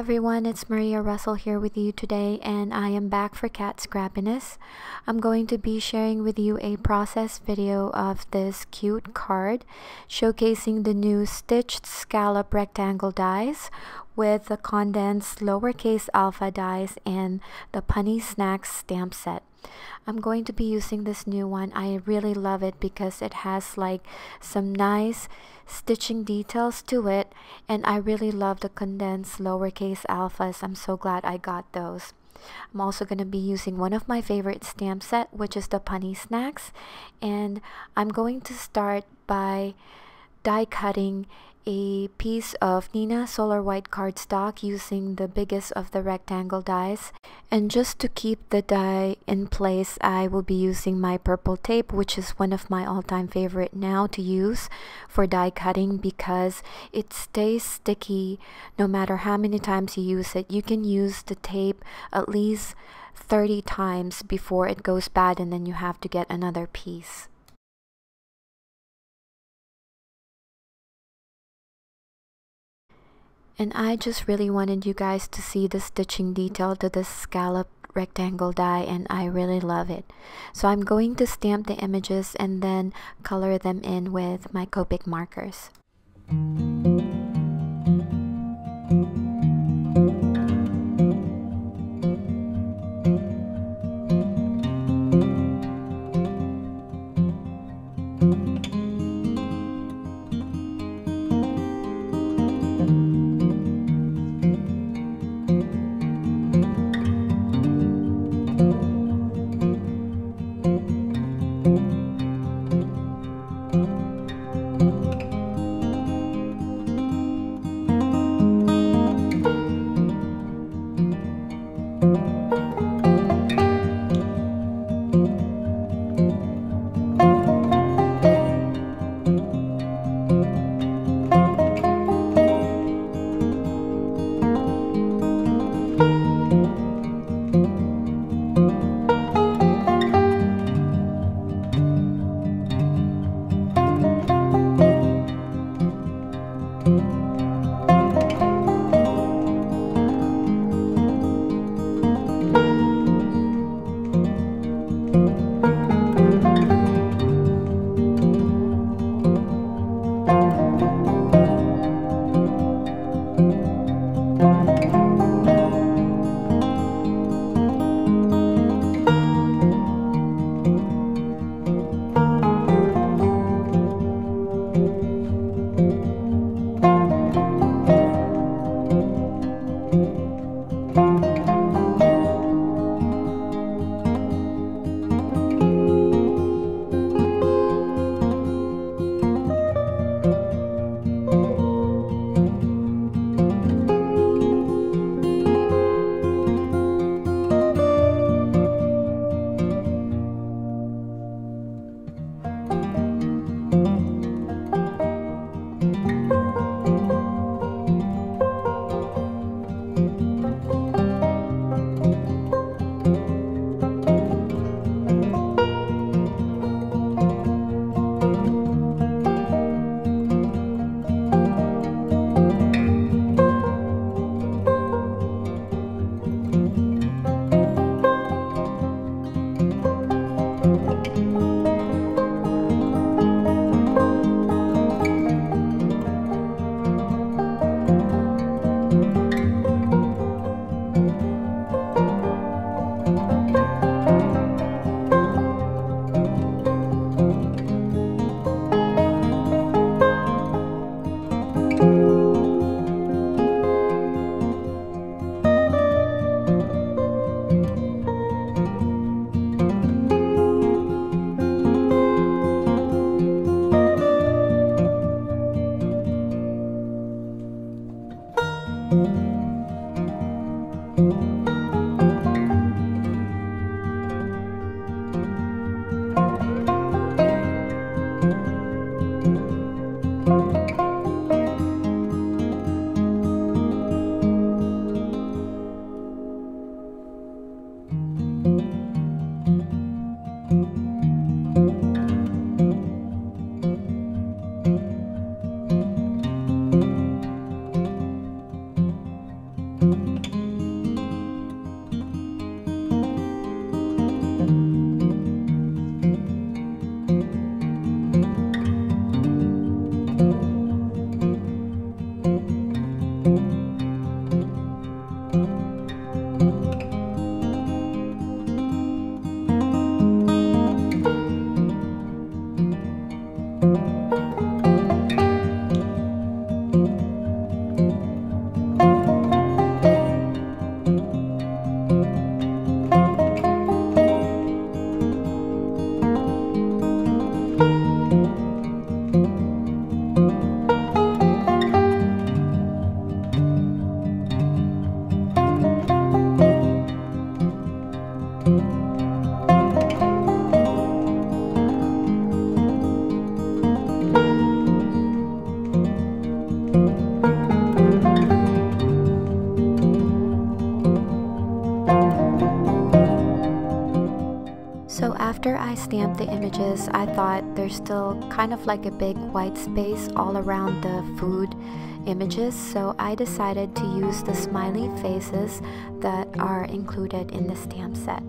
everyone, it's Maria Russell here with you today, and I am back for cat Scrappiness. I'm going to be sharing with you a process video of this cute card showcasing the new stitched scallop rectangle dies with the condensed lowercase alpha dies and the Punny snacks stamp set. I'm going to be using this new one. I really love it because it has like some nice stitching details to it, and I really love the condensed lowercase alphas. I'm so glad I got those. I'm also going to be using one of my favorite stamp set, which is the Punny snacks, and I'm going to start by die cutting a piece of Neenah solar white cardstock using the biggest of the rectangle dies. And just to keep the die in place, I will be using my purple tape, which is one of my all-time favorite now to use for die cutting because it stays sticky no matter how many times you use it. You can use the tape at least 30 times before it goes bad, and then you have to get another piece. And I just really wanted you guys to see the stitching detail to this scallop rectangle die, and I really love it. So I'm going to stamp the images and then color them in with my Copic markers. So after I stamped the images, I thought there's still kind of like a big white space all around the food images, so I decided to use the smiley faces that are included in the stamp set.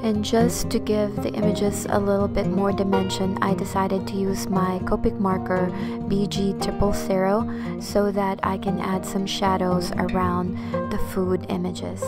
And just to give the images a little bit more dimension, I decided to use my Copic marker BG000 so that I can add some shadows around the food images.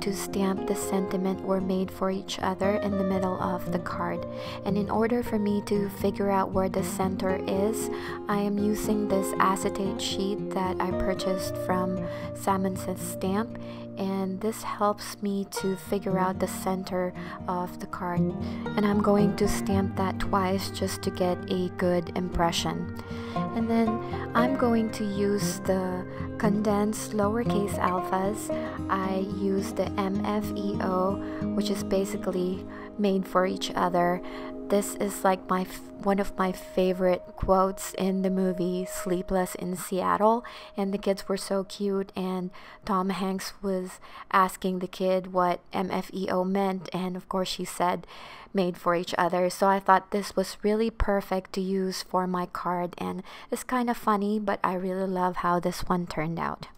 To stamp the sentiment "we're made for each other" in the middle of the card. And in order for me to figure out where the center is, I am using this acetate sheet that I purchased from Simon's Stamp, and this helps me to figure out the center of the card. And I'm going to stamp that twice just to get a good impression. And then I'm going to use the condensed lowercase alphas. I use the MFEO, which is basically made for each other. This is like one of my favorite quotes in the movie Sleepless in Seattle, and the kids were so cute, and Tom Hanks was asking the kid what MFEO meant, and of course she said made for each other. So I thought this was really perfect to use for my card, and it's kind of funny, but I really love how this one turned out.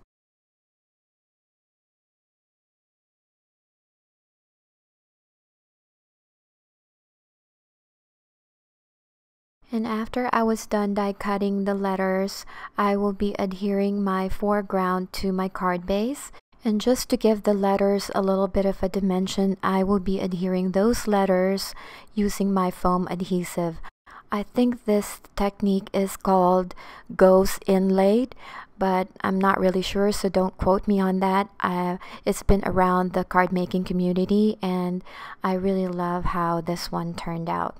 And after I was done die cutting the letters, I will be adhering my foreground to my card base. And just to give the letters a little bit of a dimension, I will be adhering those letters using my foam adhesive. I think this technique is called Goes Inlaid, but I'm not really sure, so don't quote me on that. It's been around the card making community, and I really love how this one turned out.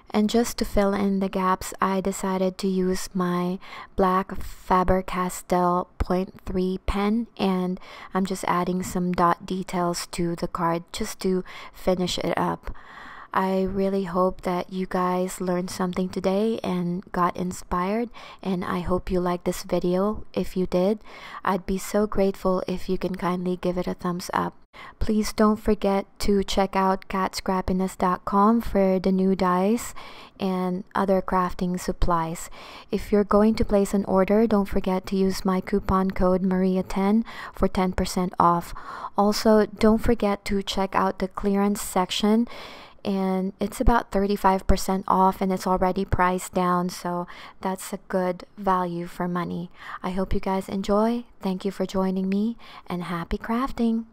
And just to fill in the gaps, I decided to use my black Faber-Castell 0.3 pen, and I'm just adding some dot details to the card just to finish it up. I really hope that you guys learned something today and got inspired, and I hope you liked this video. If you did, I'd be so grateful if you can kindly give it a thumbs up. Please don't forget to check out Scrappiness.com for the new dies and other crafting supplies. If you're going to place an order, don't forget to use my coupon code Maria10 for 10% off. Also, don't forget to check out the clearance section, and it's about 35% off, and it's already priced down, so that's a good value for money. I hope you guys enjoy. Thank you for joining me, and happy crafting!